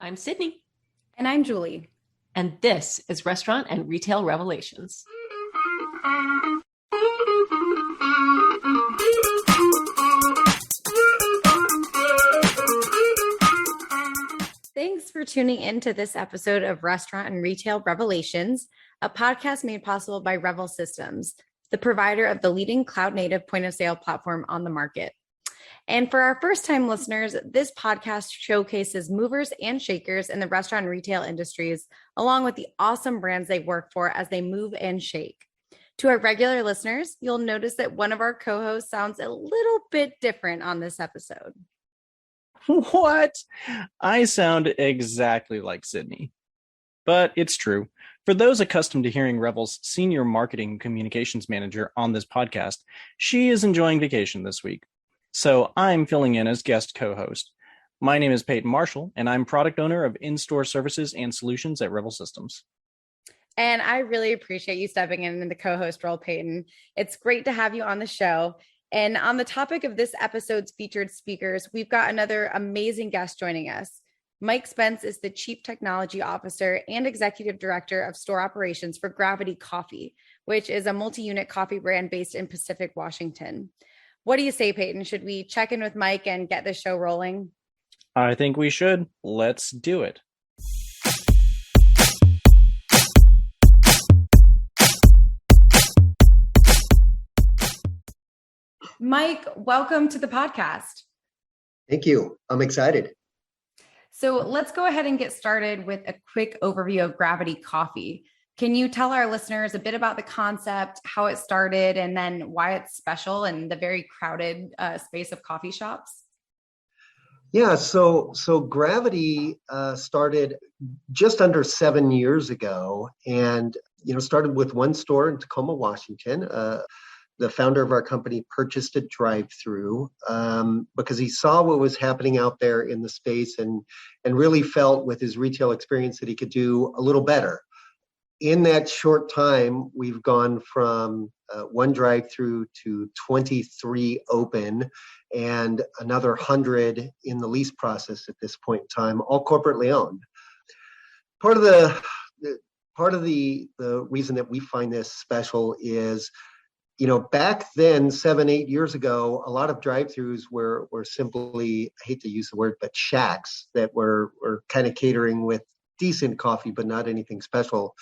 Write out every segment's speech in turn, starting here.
I'm Sydney. And I'm Julie. And this is Restaurant and Retail Revelations. Thanks for tuning in to this episode of Restaurant and Retail Revelations, a podcast made possible by Revel Systems, the provider of the leading cloud-native point-of-sale platform on the market. And for our first-time listeners, this podcast showcases movers and shakers in the restaurant and retail industries, along with the awesome brands they work for as they move and shake. To our regular listeners, you'll notice that one of our co-hosts sounds a little bit different on this episode. What? I sound exactly like Sydney. But it's true. For those accustomed to hearing Revel's senior marketing communications manager on this podcast, she is enjoying vacation this week. So I'm filling in as guest co-host. My name is Peyton Marshall, and I'm product owner of in-store services and solutions at Revel Systems. And I really appreciate you stepping in the co-host role, Peyton. It's great to have you on the show. And on the topic of this episode's featured speakers, we've got another amazing guest joining us. Mike Spence is the Chief Technology Officer and Executive Director of Store Operations for Gravity Coffee, which is a multi-unit coffee brand based in Pacific, Washington. What do you say, Peyton? Should we check in with Mike and get this show rolling? I think we should. Let's do it. Mike, welcome to the podcast. Thank you. I'm excited. So let's go ahead and get started with a quick overview of Gravity Coffee. Can you tell our listeners a bit about the concept, how it started, and then why it's special in the very crowded space of coffee shops? Yeah, so Gravity started just under 7 years ago, and started with one store in Tacoma, Washington. The founder of our company purchased a drive-through because he saw what was happening out there in the space, and really felt with his retail experience that he could do a little better. In that short time, we've gone from one drive-through to 23 open and another 100 in the lease process at this point in time, all corporately owned. Part of the reason that we find this special is, back then, 7-8 years ago, a lot of drive-throughs were simply, I hate to use the word, but shacks that were kind of catering with decent coffee, but not anything special.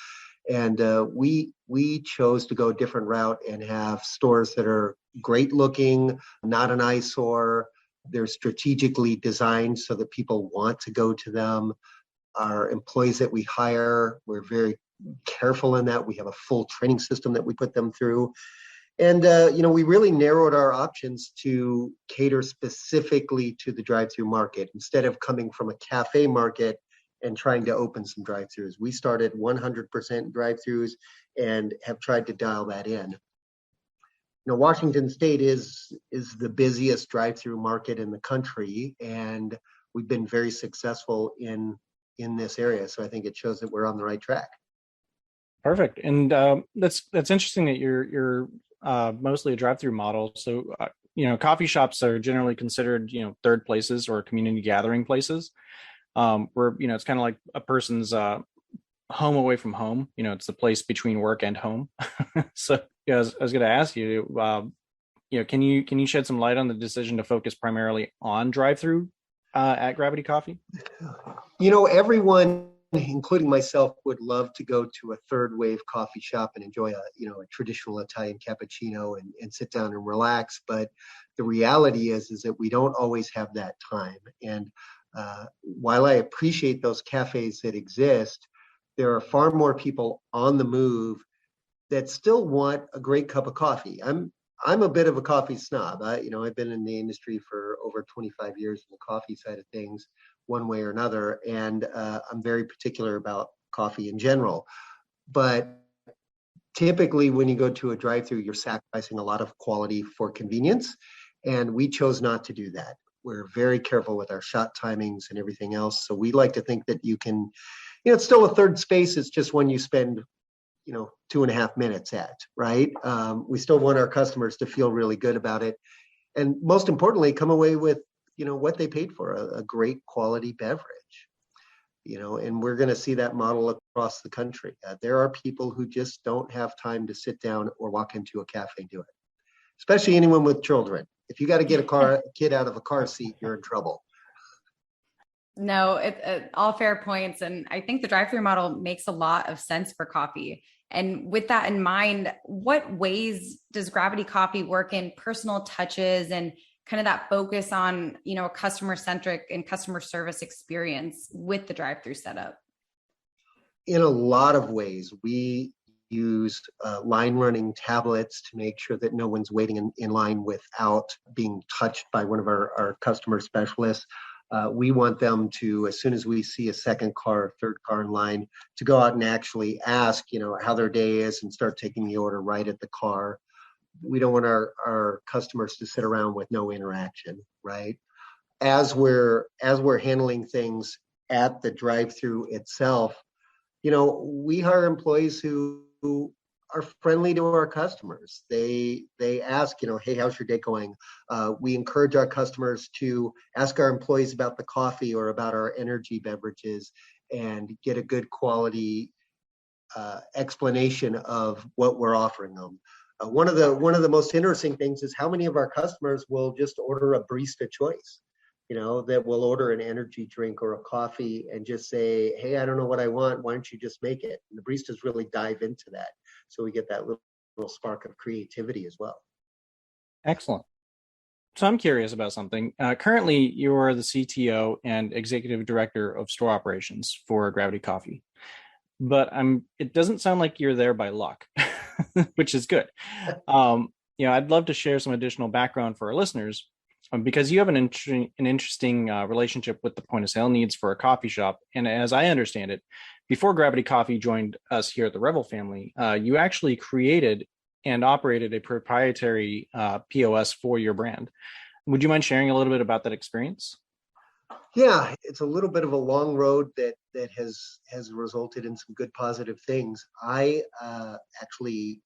And we chose to go a different route and have stores that are great looking, not an eyesore. They're strategically designed so that people want to go to them. Our employees that we hire, we're very careful in that. We have a full training system that we put them through. And, we really narrowed our options to cater specifically to the drive-through market instead of coming from a cafe market and trying to open some drive-throughs. We started 100% drive-throughs and have tried to dial that in. Washington State is the busiest drive-through market in the country, and we've been very successful in this area. So I think it shows that we're on the right track. Perfect. And that's interesting that you're mostly a drive-through model. So, coffee shops are generally considered, third places or community gathering places. Where, it's kind of like a person's home away from home. It's the place between work and home. So I was going to ask you, can you shed some light on the decision to focus primarily on drive-through at Gravity Coffee? Everyone, including myself, would love to go to a third wave coffee shop and enjoy a traditional Italian cappuccino and sit down and relax. But the reality is that we don't always have that time. And while I appreciate those cafes that exist, there are far more people on the move that still want a great cup of coffee. I'm a bit of a coffee snob. I've been in the industry for over 25 years in the coffee side of things, one way or another, and I'm very particular about coffee in general. But typically, when you go to a drive-through, you're sacrificing a lot of quality for convenience, and we chose not to do that. We're very careful with our shot timings and everything else. So we like to think that you can, it's still a third space. It's just one you spend, 2.5 minutes at, right? We still want our customers to feel really good about it. And most importantly, come away with, what they paid for, a great quality beverage. and we're going to see that model across the country. There are people who just don't have time to sit down or walk into a cafe and do it, especially anyone with children. If you got to get a kid out of a car seat, you're in trouble. No, all fair points. And I think the drive-through model makes a lot of sense for coffee. And with that in mind, what ways does Gravity Coffee work in personal touches and kind of that focus on, a customer-centric and customer service experience with the drive-through setup? In a lot of ways, we use line running tablets to make sure that no one's waiting in line without being touched by one of our customer specialists. We want them to, as soon as we see a second car, third car in line, to go out and actually ask, how their day is and start taking the order right at the car. We don't want our customers to sit around with no interaction, right? As we're handling things at the drive-through itself, we hire employees who are friendly to our customers. They ask, hey, how's your day going? We encourage our customers to ask our employees about the coffee or about our energy beverages and get a good quality explanation of what we're offering them. One of the most interesting things is how many of our customers will just order a barista choice, that will order an energy drink or a coffee and just say, hey, I don't know what I want. Why don't you just make it? And the baristas really dive into that. So we get that little spark of creativity as well. Excellent. So I'm curious about something. Currently, you are the CTO and executive director of store operations for Gravity Coffee, but it doesn't sound like you're there by luck, which is good. I'd love to share some additional background for our listeners. Because you have an interesting relationship with the point of sale needs for a coffee shop. And as I understand it, before Gravity Coffee joined us here at the Revel family, you actually created and operated a proprietary POS for your brand. Would you mind sharing a little bit about that experience? Yeah, it's a little bit of a long road that has resulted in some good positive things. I actually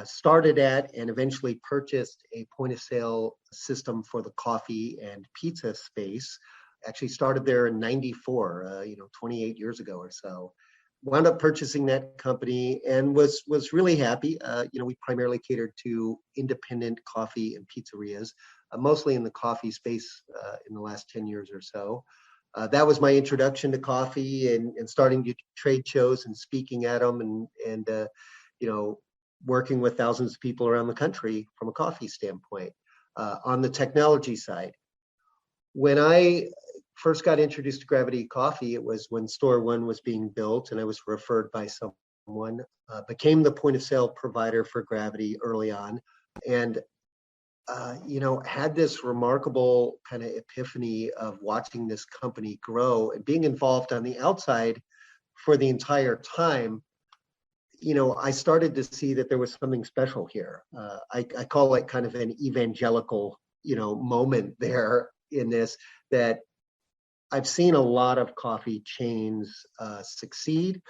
started at and eventually purchased a point of sale system for the coffee and pizza space. Actually started there in 94, 28 years ago or so. Wound up purchasing that company and was really happy. We primarily catered to independent coffee and pizzerias, mostly in the coffee space in the last 10 years or so. That was my introduction to coffee and starting to trade shows and speaking at them and working with thousands of people around the country from a coffee standpoint. On the technology side, when I first got introduced to Gravity Coffee, it was when Store One was being built, and I was referred by someone, became the point of sale provider for Gravity early on, and had this remarkable kind of epiphany of watching this company grow and being involved on the outside for the entire time. I started to see that there was something special here. I call it kind of an evangelical, moment there in this, that I've seen a lot of coffee chains succeed.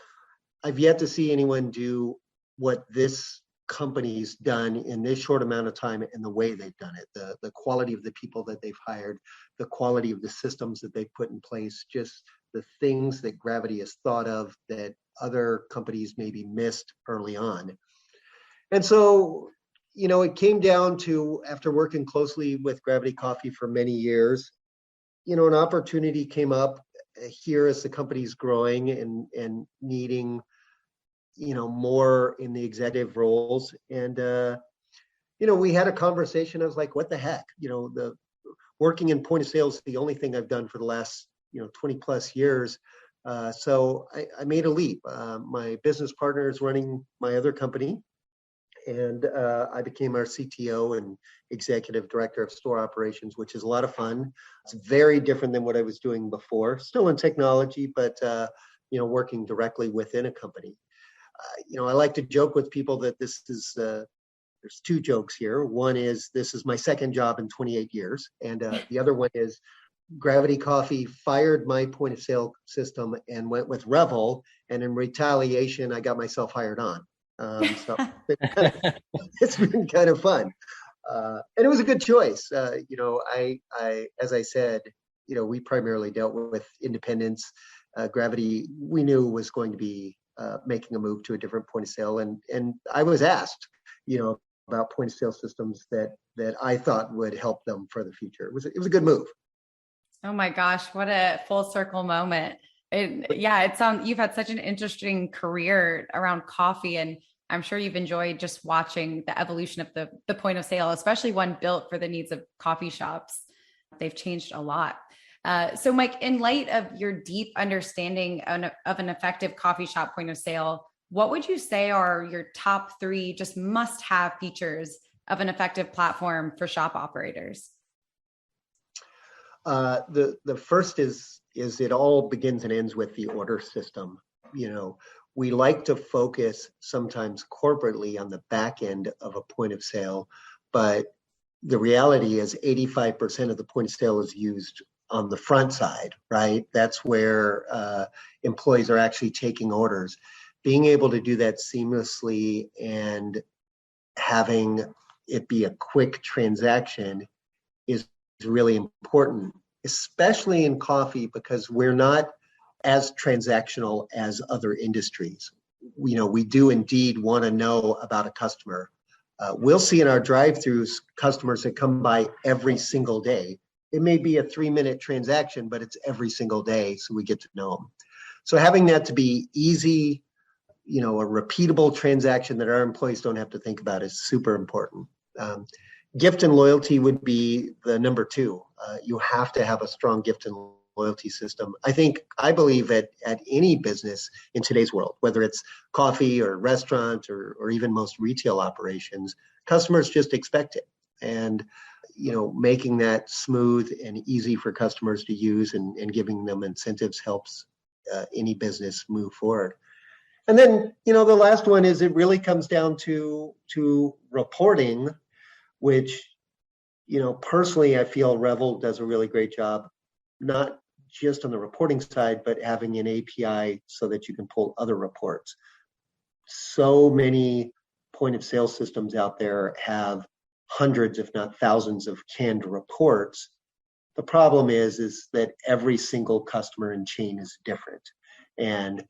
I've yet to see anyone do what this company's done in this short amount of time and the way they've done it, the quality of the people that they've hired, the quality of the systems that they've put in place, just the things that Gravity has thought of that other companies maybe missed early on. And so, it came down to, after working closely with Gravity Coffee for many years, an opportunity came up here as the company's growing and needing, more in the executive roles. And, we had a conversation. I was like, what the heck? The working in point of sale is the only thing I've done for the last, 20 plus years. So I made a leap. My business partner is running my other company, and I became our CTO and executive director of store operations, which is a lot of fun. It's very different than what I was doing before. Still in technology, but working directly within a company. I like to joke with people that this is. There's two jokes here. One is this is my second job in 28 years, and the other one is Gravity Coffee fired my point of sale system and went with Revel, and in retaliation, I got myself hired on. So it's been kind of fun, and it was a good choice. I as I said, we primarily dealt with independents. Gravity, we knew was going to be making a move to a different point of sale. And I was asked, about point of sale systems that I thought would help them for the future. It was a good move. Oh my gosh, what a full circle moment. It sounds, you've had such an interesting career around coffee, and I'm sure you've enjoyed just watching the evolution of the point of sale, especially one built for the needs of coffee shops. They've changed a lot. So Mike, in light of your deep understanding of an effective coffee shop point of sale, what would you say are your top 3 just must-have features of an effective platform for shop operators? The first is it all begins and ends with the order system. We like to focus sometimes corporately on the back end of a point of sale, but the reality is 85% of the point of sale is used on the front side, right? That's where employees are actually taking orders. Being able to do that seamlessly and having it be a quick transaction is really important, especially in coffee, because we're not as transactional as other industries. We do indeed want to know about a customer. We'll see in our drive-throughs customers that come by every single day. It may be a 3-minute transaction, but it's every single day, so we get to know them. So having that to be easy, a repeatable transaction that our employees don't have to think about is super important. Gift and loyalty would be the number 2. You have to have a strong gift and loyalty system. I believe at any business in today's world, whether it's coffee or restaurant or even most retail operations, customers just expect it. And, making that smooth and easy for customers to use and giving them incentives helps any business move forward. And then, the last one is it really comes down to reporting, which, personally, I feel Revel does a really great job, not just on the reporting side, but having an API so that you can pull other reports. So many point of sale systems out there have hundreds, if not thousands, of canned reports. The problem is that every single customer and chain is different. And,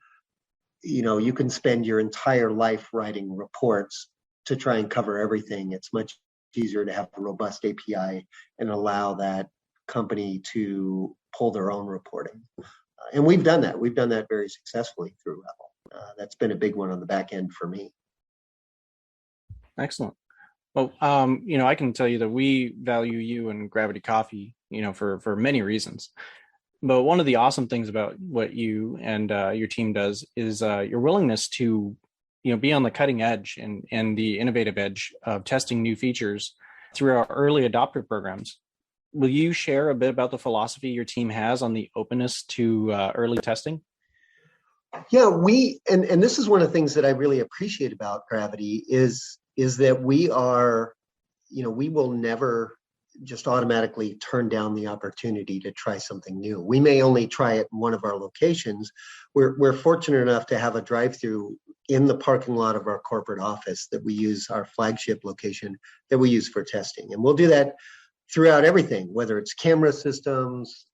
you can spend your entire life writing reports to try and cover everything. It's much easier to have a robust API and allow that company to pull their own reporting. And we've done that. We've done that very successfully through Revel. That's been a big one on the back end for me. Excellent. Well, I can tell you that we value you and Gravity Coffee, for many reasons. But one of the awesome things about what you and your team does is your willingness to, be on the cutting edge and the innovative edge of testing new features through our early adopter programs. Will you share a bit about the philosophy your team has on the openness to early testing? Yeah, and this is one of the things that I really appreciate about Gravity is that we are, we will never just automatically turn down the opportunity to try something new. We may only try it in one of our locations. We're fortunate enough to have a drive-through in the parking lot of our corporate office that we use, our flagship location that we use for testing. And we'll do that throughout everything, whether it's camera systems,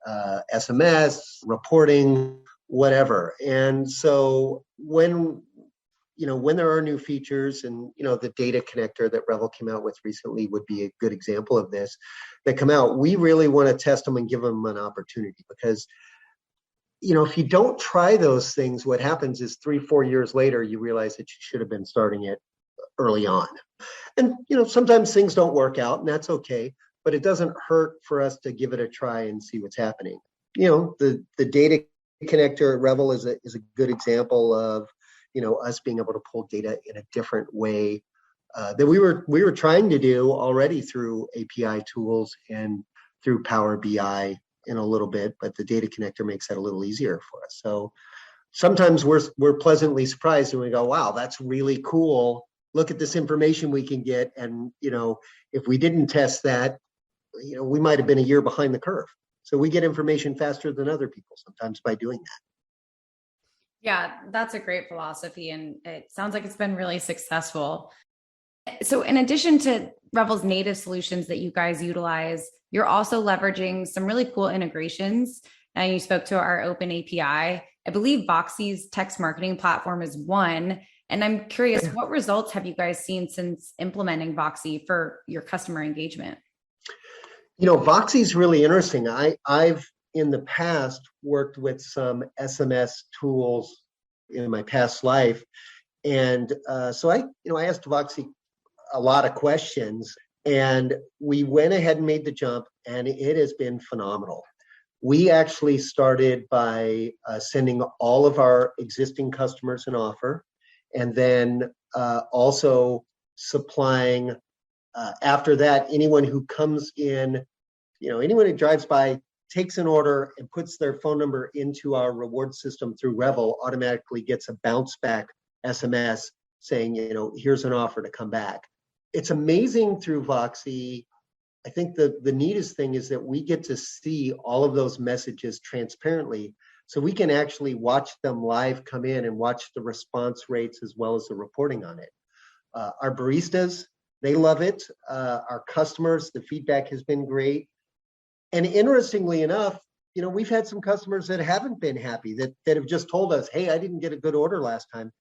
SMS, reporting, whatever. And so when there are new features, and the data connector that Revel came out with recently would be a good example of this, that come out, we really want to test them and give them an opportunity, because if you don't try those things, what happens is 3-4 years later you realize that you should have been starting it early on. And sometimes things don't work out, and that's okay, but it doesn't hurt for us to give it a try and see what's happening. The data connector at Revel is a good example of us being able to pull data in a different way that we were trying to do already through API tools and through Power BI in a little bit, but the data connector makes that a little easier for us. So sometimes we're pleasantly surprised and we go, wow, that's really cool. Look at this information we can get. And, if we didn't test that, we might have been a year behind the curve. So we get information faster than other people sometimes by doing that. Yeah, that's a great philosophy. And it sounds like it's been really successful. So in addition to Revel's native solutions that you guys utilize, you're also leveraging some really cool integrations. And you spoke to our open API. I believe Voxy's text marketing platform is one. And I'm curious, what results have you guys seen since implementing Voxy for your customer engagement? Voxy is really interesting. I've in the past worked with some SMS tools in my past life. And so I asked Voxy a lot of questions, and we went ahead and made the jump, and it has been phenomenal. We actually started by sending all of our existing customers an offer, and then also supplying, after that, anyone who comes in, anyone who drives by, takes an order and puts their phone number into our reward system through Revel, automatically gets a bounce back SMS saying, here's an offer to come back. It's amazing through Voxy. I think the neatest thing is that we get to see all of those messages transparently, so we can actually watch them live come in and watch the response rates as well as the reporting on it. Our baristas, they love it. Our customers, the feedback has been great. And interestingly enough, we've had some customers that haven't been happy, that have just told us, hey, I didn't get a good order last time.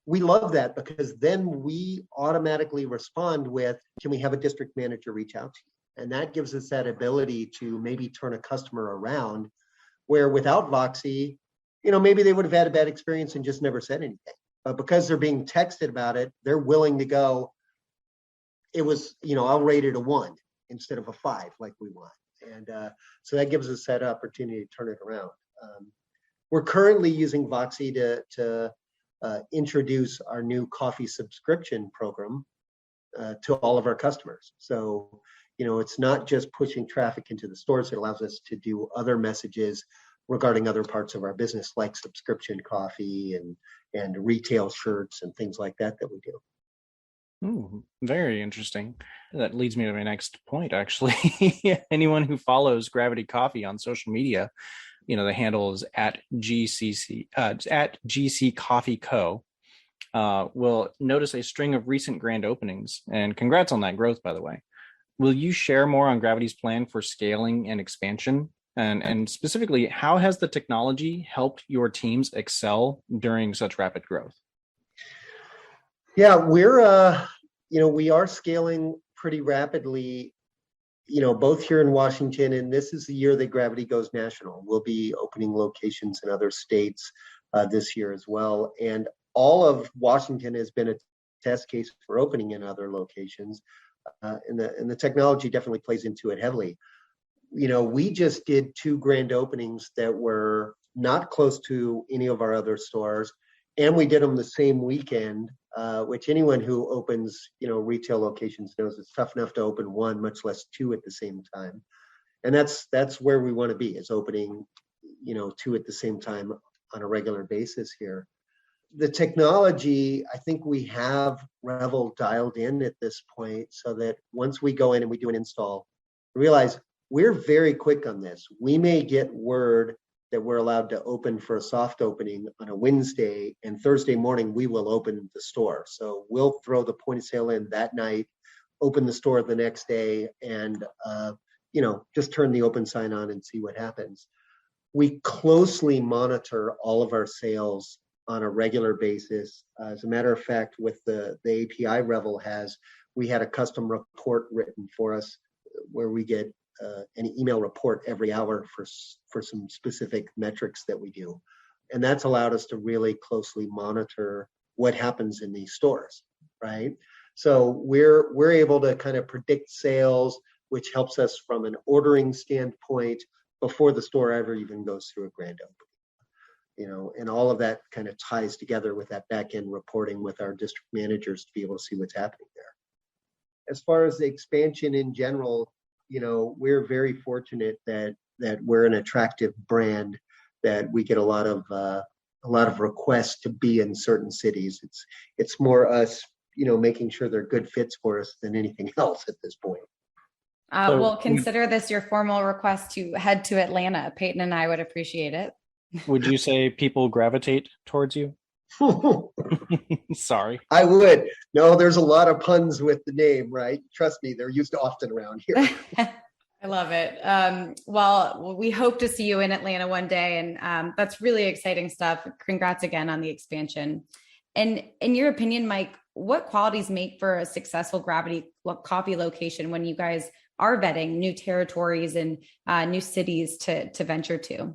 We love that, because then we automatically respond with, can we have a district manager reach out to you? And that gives us that ability to maybe turn a customer around, where without Voxy, maybe they would have had a bad experience and just never said anything. But because they're being texted about it, they're willing to go, it was, I'll rate it a 1 instead of a 5 like we want. And so that gives us that opportunity to turn it around. We're currently using Voxy to introduce our new coffee subscription program to all of our customers. So, it's not just pushing traffic into the stores. It allows us to do other messages regarding other parts of our business, like subscription coffee and retail shirts and things like that we do. Ooh, very interesting. That leads me to my next point, actually. Anyone who follows Gravity Coffee on social media, the handle is at GC Coffee Co. Will notice a string of recent grand openings, and congrats on that growth, by the way. Will you share more on Gravity's plan for scaling and expansion? And specifically, how has the technology helped your teams excel during such rapid growth? Yeah, we're, we are scaling pretty rapidly, both here in Washington, and this is the year that Gravity goes national. We'll be opening locations in other states this year as well. And all of Washington has been a test case for opening in other locations. And the technology definitely plays into it heavily. We just did 2 grand openings that were not close to any of our other stores, and we did them the same weekend, which anyone who opens, retail locations knows it's tough enough to open 1, much less 2 at the same time. And that's where we want to be, is opening, 2 at the same time on a regular basis here. The technology, I think we have Revel dialed in at this point, so that once we go in and we do an install, realize we're very quick on this. We may get word that we're allowed to open for a soft opening on a Wednesday, and Thursday morning we will open the store. So we'll throw the point of sale in that night, open the store the next day, and just turn the open sign on and see what happens. We closely monitor all of our sales on a regular basis. As a matter of fact, with the API Revel has, we had a custom report written for us where we get an email report every hour for some specific metrics that we do. And that's allowed us to really closely monitor what happens in these stores, right? So we're able to kind of predict sales, which helps us from an ordering standpoint before the store ever even goes through a grand opening. And all of that kind of ties together with that back-end reporting with our district managers to be able to see what's happening there. As far as the expansion in general, we're very fortunate that we're an attractive brand, that we get a lot of requests to be in certain cities. It's more us, making sure they're good fits for us than anything else at this point. We'll consider this your formal request to head to Atlanta. Peyton and I would appreciate it. Would you say people gravitate towards you? Sorry. I would. No, there's a lot of puns with the name, right? Trust me, they're used often around here. I love it. Well, we hope to see you in Atlanta one day, and that's really exciting stuff. Congrats again on the expansion. And in your opinion, Mike, what qualities make for a successful Gravity Coffee location when you guys are vetting new territories and new cities to venture to?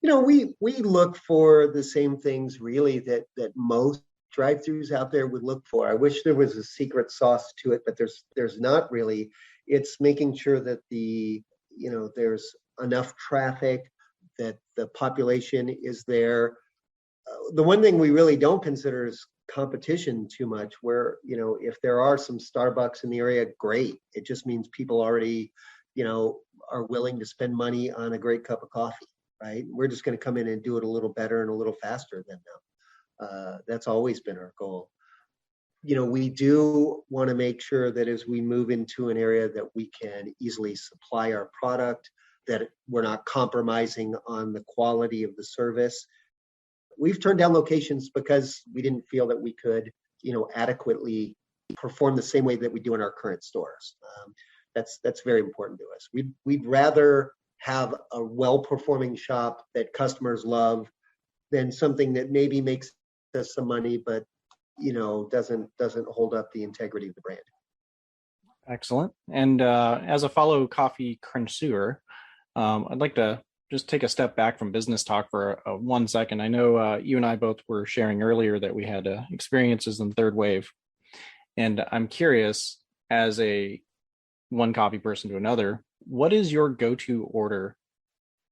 We look for the same things really that most drive-throughs out there would look for. I wish there was a secret sauce to it, but there's not really. It's making sure that there's enough traffic, that the population is there. The one thing we really don't consider is competition too much, where, if there are some Starbucks in the area, great. It just means people already, are willing to spend money on a great cup of coffee, right? We're just going to come in and do it a little better and a little faster than them. That's always been our goal. We do want to make sure that as we move into an area that we can easily supply our product, that we're not compromising on the quality of the service. We've turned down locations because we didn't feel that we could, adequately perform the same way that we do in our current stores. That's very important to us. We'd rather have a well-performing shop that customers love than something that maybe makes us some money, but doesn't hold up the integrity of the brand. Excellent. And as a fellow coffee connoisseur, I'd like to just take a step back from business talk for 1 second. I know you and I both were sharing earlier that we had experiences in third wave. And I'm curious, as a one coffee person to another, what is your go-to order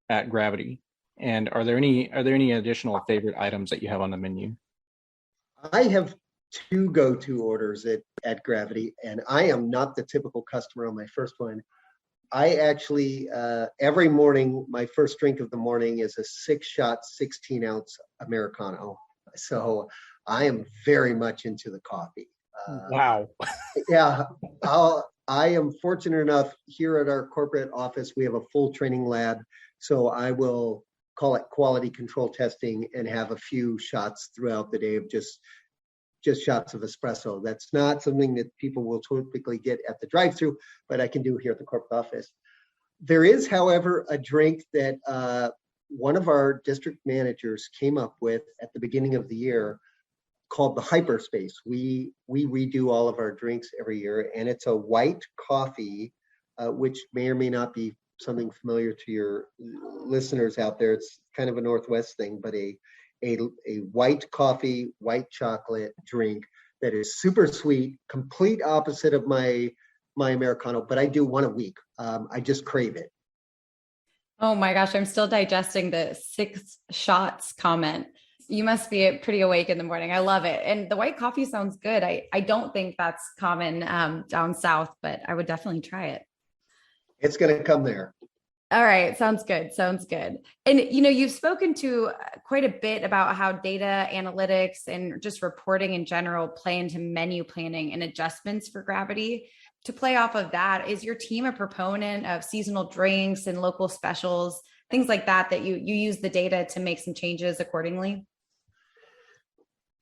at Gravity? And are there any additional favorite items that you have on the menu? I have two go-to orders at Gravity, and I am not the typical customer on my first one. I actually, every morning, my first drink of the morning is a 6-shot, 16-ounce Americano. So I am very much into the coffee. Wow. Yeah, I am fortunate enough here at our corporate office, we have a full training lab. So I will call it quality control testing and have a few shots throughout the day of just shots of espresso. That's not something that people will typically get at the drive-thru, but I can do here at the corporate office. There is, however, a drink that one of our district managers came up with at the beginning of the year called the Hyperspace. We redo all of our drinks every year, and it's a white coffee, which may or may not be something familiar to your listeners out there. It's kind of a Northwest thing, but a white coffee, white chocolate drink that is super sweet, complete opposite of my Americano, but I do one a week. I just crave it. Oh my gosh, I'm still digesting the 6 shots comment. You must be pretty awake in the morning. I love it. And the white coffee sounds good. I don't think that's common down south, but I would definitely try it. It's going to come there. All right. Sounds good. Sounds good. And, you've spoken to quite a bit about how data analytics and just reporting in general play into menu planning and adjustments for Gravity. To play off of that, is your team a proponent of seasonal drinks and local specials, things like that you use the data to make some changes accordingly?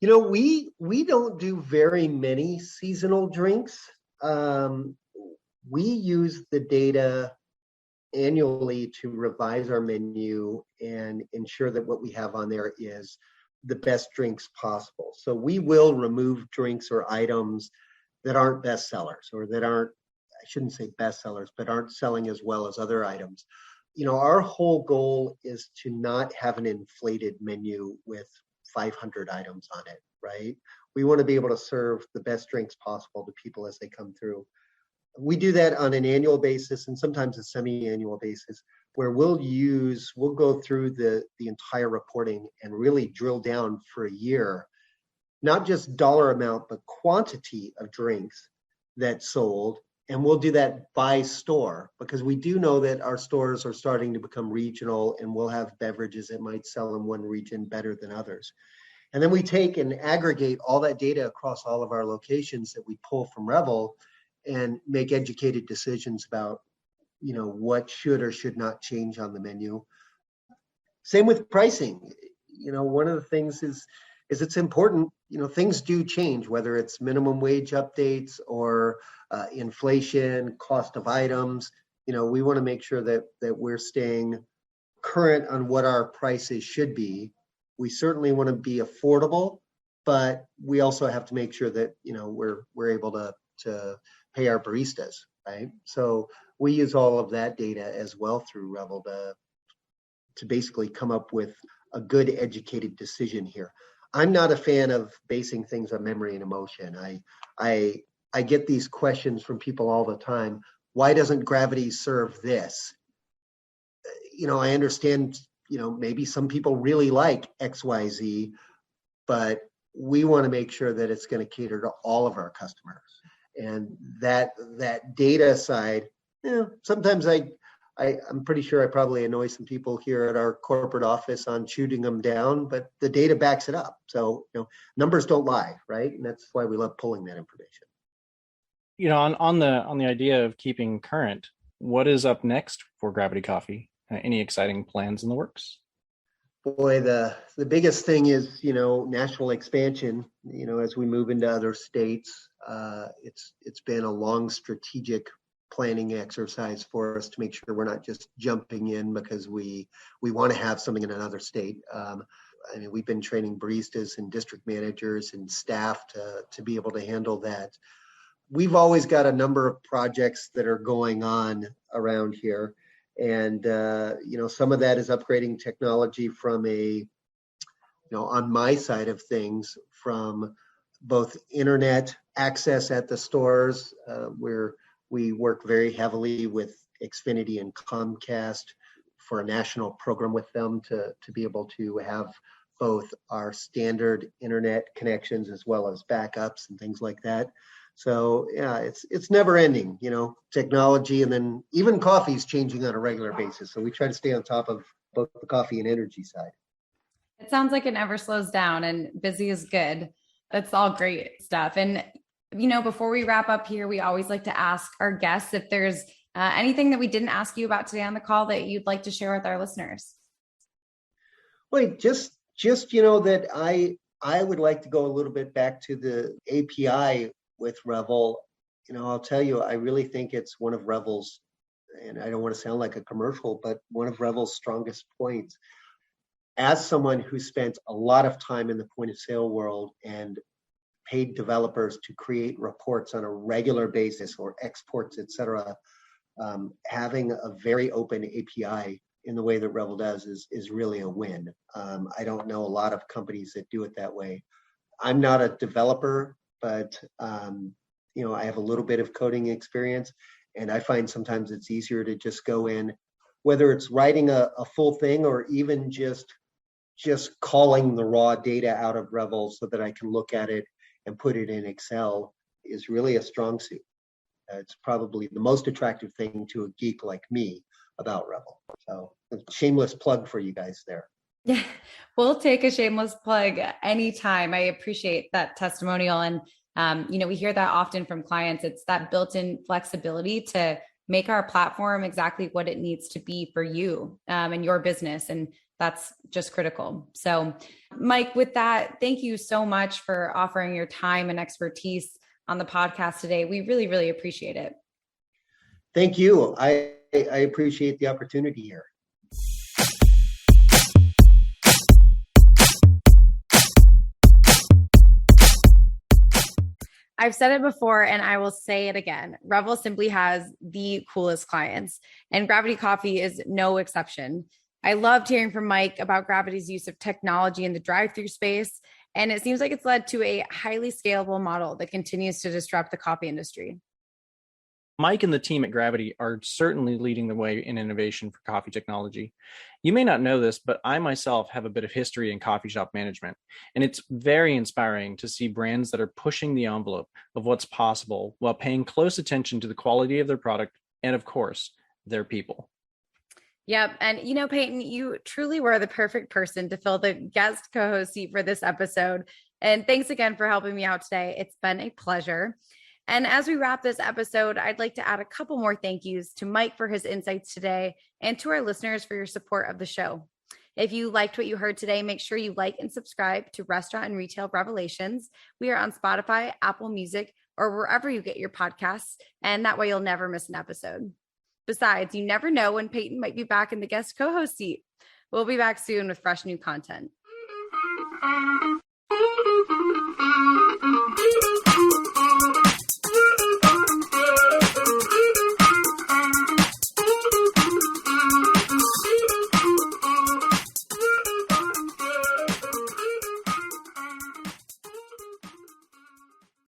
We don't do very many seasonal drinks. We use the data annually to revise our menu and ensure that what we have on there is the best drinks possible. So we will remove drinks or items that aren't best sellers, or that aren't, I shouldn't say best sellers, but aren't selling as well as other items. Our whole goal is to not have an inflated menu with 500 items on it, right? We want to be able to serve the best drinks possible to people as they come through. We do that on an annual basis and sometimes a semi-annual basis, where we'll go through the entire reporting and really drill down for a year, not just dollar amount, but quantity of drinks that sold. And we'll do that by store, because we do know that our stores are starting to become regional, and we'll have beverages that might sell in one region better than others. And then we take and aggregate all that data across all of our locations that we pull from Revel and make educated decisions about, what should or should not change on the menu. Same with pricing. one of the things is it's important, things do change, whether it's minimum wage updates or inflation, cost of items. We want to make sure that we're staying current on what our prices should be. We certainly want to be affordable, but we also have to make sure that, we're able to pay our baristas, right? So we use all of that data as well through Revel to basically come up with a good educated decision here. I'm not a fan of basing things on memory and emotion. I get these questions from people all the time. Why doesn't gravity serve this? I understand, maybe some people really like XYZ, but we want to make sure that it's going to cater to all of our customers. And that data side, sometimes I'm pretty sure I probably annoy some people here at our corporate office on shooting them down, but the data backs it up. So, numbers don't lie, right? And that's why we love pulling that information. On the idea of keeping current, what is up next for Gravity Coffee? Any exciting plans in the works? Boy, the biggest thing is, national expansion, as we move into other states. It's been a long strategic planning exercise for us to make sure we're not just jumping in because we want to have something in another state. We've been training baristas and district managers and staff to be able to handle that. We've always got a number of projects that are going on around here. And, some of that is upgrading technology from on my side of things, from both internet access at the stores, where we work very heavily with Xfinity and Comcast for a national program with them to be able to have both our standard internet connections as well as backups and things like that. So yeah, it's never ending, technology, and then even coffee is changing on a regular basis. So we try to stay on top of both the coffee and energy side. It sounds like it never slows down, and busy is good. That's all great stuff. And, before we wrap up here, we always like to ask our guests if there's anything that we didn't ask you about today on the call that you'd like to share with our listeners. Wait, just that I would like to go a little bit back to the API with Revel. I'll tell you, I really think it's one of Revel's, and I don't want to sound like a commercial, but one of Revel's strongest points. As someone who spent a lot of time in the point of sale world and paid developers to create reports on a regular basis or exports, et cetera, having a very open API in the way that Revel does is really a win. I don't know a lot of companies that do it that way. I'm not a developer, but I have a little bit of coding experience, and I find sometimes it's easier to just go in, whether it's writing a full thing or even just calling the raw data out of Revel so that I can look at it and put it in Excel is really a strong suit. It's probably the most attractive thing to a geek like me about Revel. So a shameless plug for you guys there. Yeah, we'll take a shameless plug anytime. I appreciate that testimonial. And, we hear that often from clients. It's that built-in flexibility to make our platform exactly what it needs to be for you and your business. And that's just critical. So, Mike, with that, thank you so much for offering your time and expertise on the podcast today. We really, really appreciate it. Thank you. I appreciate the opportunity here. I've said it before and I will say it again. Revel simply has the coolest clients, and Gravity Coffee is no exception. I loved hearing from Mike about Gravity's use of technology in the drive-through space, and it seems like it's led to a highly scalable model that continues to disrupt the coffee industry. Mike and the team at Gravity are certainly leading the way in innovation for coffee technology. You may not know this, but I myself have a bit of history in coffee shop management, and it's very inspiring to see brands that are pushing the envelope of what's possible while paying close attention to the quality of their product and, of course, their people. Yep. And, Peyton, you truly were the perfect person to fill the guest co-host seat for this episode. And thanks again for helping me out today. It's been a pleasure. And as we wrap this episode, I'd like to add a couple more thank yous to Mike for his insights today and to our listeners for your support of the show. If you liked what you heard today, make sure you like and subscribe to Restaurant and Retail Revelations. We are on Spotify, Apple Music, or wherever you get your podcasts, and that way you'll never miss an episode. Besides, you never know when Peyton might be back in the guest co-host seat. We'll be back soon with fresh new content.